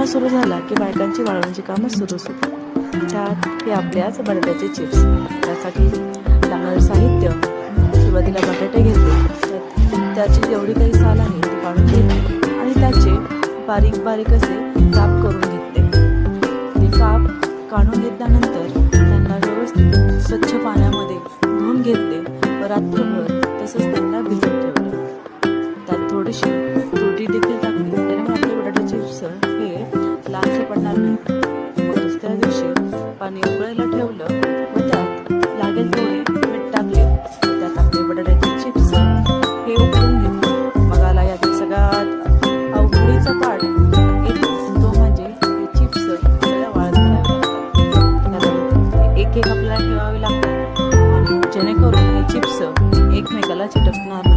उन्हाळा सुरू झाला की बायकांची वाळवणीची कामं सुरूच होतात. त्यात हे आपल्याच बटाट्याचे चिप्स. त्यासाठी लागणारं साहित्य: सुरुवातीला बटाटे घेतले, त्याची जेवढी काही साल आहे ती काढून घेतली आणि त्याचे बारीक बारीक असे काप करून घेतले. ते काप काढून घेतल्यानंतर त्यांना व्यवस्थित स्वच्छ पाण्यामध्ये धुवून घेतले व रात्रभर तसंच त्यांना भिजत ठेवले. त्यात थोडीशी तुरटी देखील टाकली, त्यामुळे आपले बटाटे चिप्स हे लालसर पडणार नाही. दुसऱ्या दिवशी पाणी उकळायला ठेवलं व त्यात लागेल थोडे मीठ टाकले व त्यात आपले बटाट्याचे चिप्स हे उकळून घेतले. मग आला यातील सगळ्यात अवघडीचा पार्ट येतो, तो म्हणजे हे चिप्स आपल्याला वाळत घालावे लागतात. एक एक आपल्याला ठेवावे लागतात आणि जेणेकरून हे चिप्स एकमेकाला चिटकणार